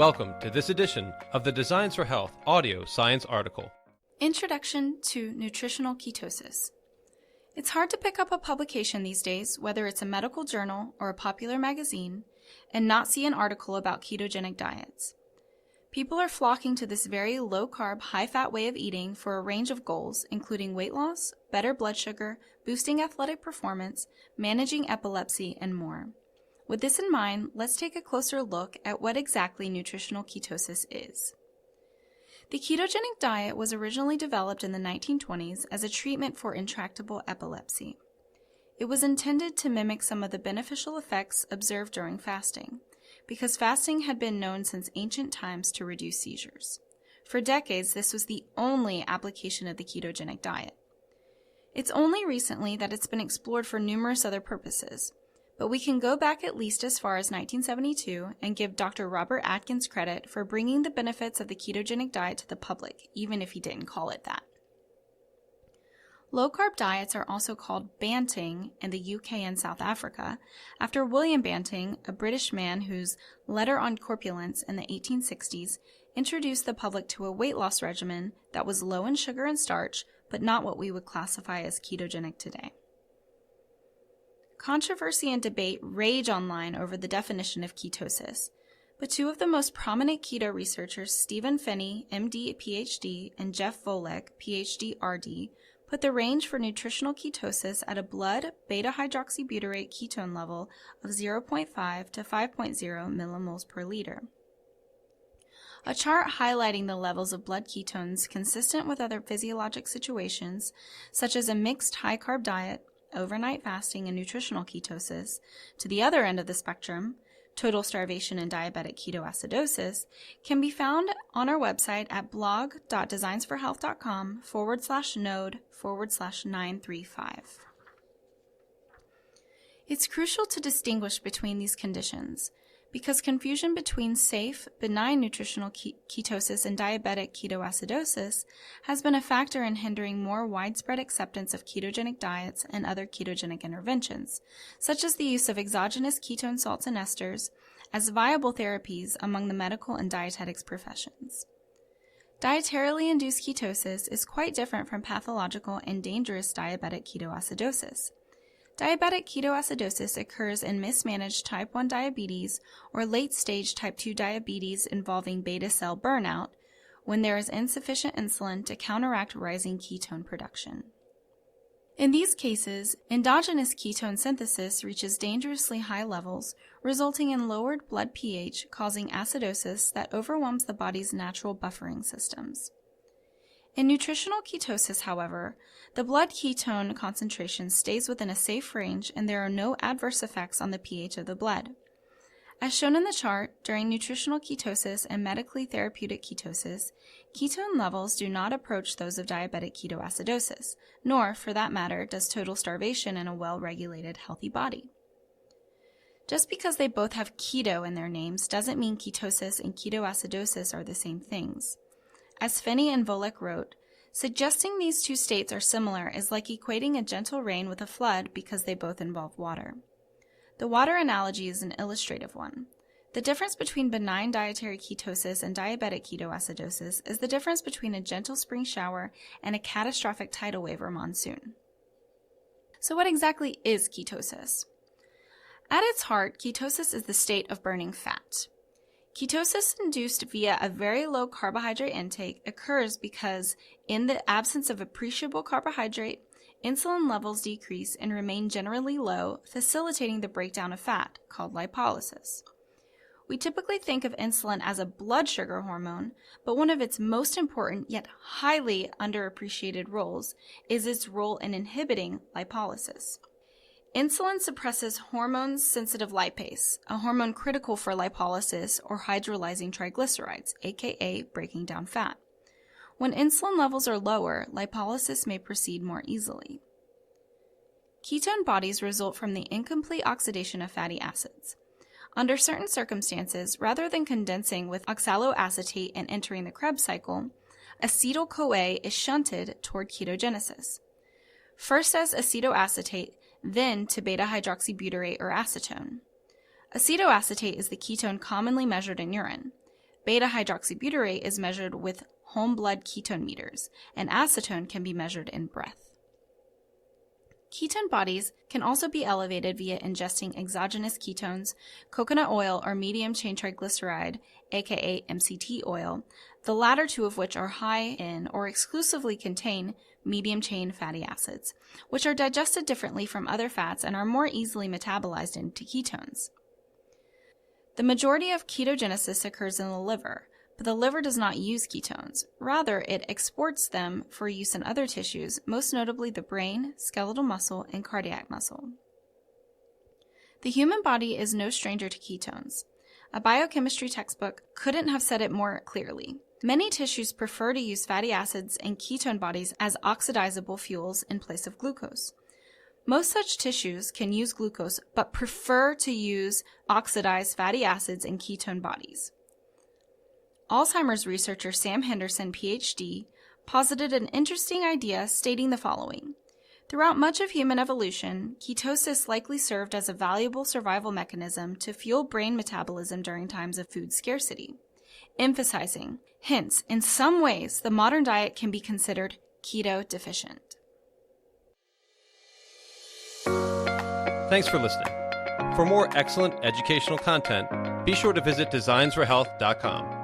Welcome to this edition of the Designs for Health audio science article. Introduction to Nutritional Ketosis. It's hard to pick up a publication these days, whether it's a medical journal or a popular magazine, and not see an article about ketogenic diets. People are flocking to this very low-carb, high-fat way of eating for a range of goals, including weight loss, better blood sugar, boosting athletic performance, managing epilepsy, and more. With this in mind, let's take a closer look at what exactly nutritional ketosis is. The ketogenic diet was originally developed in the 1920s as a treatment for intractable epilepsy. It was intended to mimic some of the beneficial effects observed during fasting, because fasting had been known since ancient times to reduce seizures. For decades, this was the only application of the ketogenic diet. It's only recently that it's been explored for numerous other purposes, but we can go back at least as far as 1972 and give Dr. Robert Atkins credit for bringing the benefits of the ketogenic diet to the public, even if he didn't call it that. Low-carb diets are also called Banting in the UK and South Africa, after William Banting, a British man whose Letter on Corpulence in the 1860s introduced the public to a weight loss regimen that was low in sugar and starch, but not what we would classify as ketogenic today. Controversy and debate rage online over the definition of ketosis, but two of the most prominent keto researchers, Stephen Phinney, MD, PhD, and Jeff Volek, PhD, RD, put the range for nutritional ketosis at a blood beta-hydroxybutyrate ketone level of 0.5 to 5.0 millimoles per liter. A chart highlighting the levels of blood ketones consistent with other physiologic situations, such as a mixed high-carb diet, overnight fasting, and nutritional ketosis, to the other end of the spectrum, total starvation and diabetic ketoacidosis, can be found on our website at blog.designsforhealth.com/node/935. It's crucial to distinguish between these conditions, because confusion between safe, benign nutritional ketosis and diabetic ketoacidosis has been a factor in hindering more widespread acceptance of ketogenic diets and other ketogenic interventions, such as the use of exogenous ketone salts and esters, as viable therapies among the medical and dietetics professions. Dietarily induced ketosis is quite different from pathological and dangerous diabetic ketoacidosis. Diabetic ketoacidosis occurs in mismanaged type 1 diabetes or late-stage type 2 diabetes involving beta cell burnout when there is insufficient insulin to counteract rising ketone production. In these cases, endogenous ketone synthesis reaches dangerously high levels, resulting in lowered blood pH, causing acidosis that overwhelms the body's natural buffering systems. In nutritional ketosis, however, the blood ketone concentration stays within a safe range and there are no adverse effects on the pH of the blood. As shown in the chart, during nutritional ketosis and medically therapeutic ketosis, ketone levels do not approach those of diabetic ketoacidosis, nor, for that matter, does total starvation in a well-regulated, healthy body. Just because they both have keto in their names doesn't mean ketosis and ketoacidosis are the same things. As Phinney and Volek wrote, suggesting these two states are similar is like equating a gentle rain with a flood because they both involve water. The water analogy is an illustrative one. The difference between benign dietary ketosis and diabetic ketoacidosis is the difference between a gentle spring shower and a catastrophic tidal wave or monsoon. So what exactly is ketosis? At its heart, ketosis is the state of burning fat. Ketosis induced via a very low carbohydrate intake occurs because, in the absence of appreciable carbohydrate, insulin levels decrease and remain generally low, facilitating the breakdown of fat, called lipolysis. We typically think of insulin as a blood sugar hormone, but one of its most important yet highly underappreciated roles is its role in inhibiting lipolysis. Insulin suppresses hormone-sensitive lipase, a hormone critical for lipolysis or hydrolyzing triglycerides, aka breaking down fat. When insulin levels are lower, lipolysis may proceed more easily. Ketone bodies result from the incomplete oxidation of fatty acids. Under certain circumstances, rather than condensing with oxaloacetate and entering the Krebs cycle, acetyl-CoA is shunted toward ketogenesis. First as acetoacetate, then to beta-hydroxybutyrate or acetone. Acetoacetate is the ketone commonly measured in urine. Beta-hydroxybutyrate is measured with home blood ketone meters, and acetone can be measured in breath. Ketone bodies can also be elevated via ingesting exogenous ketones, coconut oil or medium-chain triglyceride, aka MCT oil, the latter two of which are high in or exclusively contain medium-chain fatty acids, which are digested differently from other fats and are more easily metabolized into ketones. The majority of ketogenesis occurs in the liver, but the liver does not use ketones. Rather, it exports them for use in other tissues, most notably the brain, skeletal muscle, and cardiac muscle. The human body is no stranger to ketones. A biochemistry textbook couldn't have said it more clearly. Many tissues prefer to use fatty acids and ketone bodies as oxidizable fuels in place of glucose. Most such tissues can use glucose, but prefer to use oxidized fatty acids and ketone bodies. Alzheimer's researcher Sam Henderson, PhD, posited an interesting idea stating the following. Throughout much of human evolution, ketosis likely served as a valuable survival mechanism to fuel brain metabolism during times of food scarcity. Emphasizing, hence, in some ways, the modern diet can be considered keto deficient. Thanks for listening. For more excellent educational content, be sure to visit designsforhealth.com.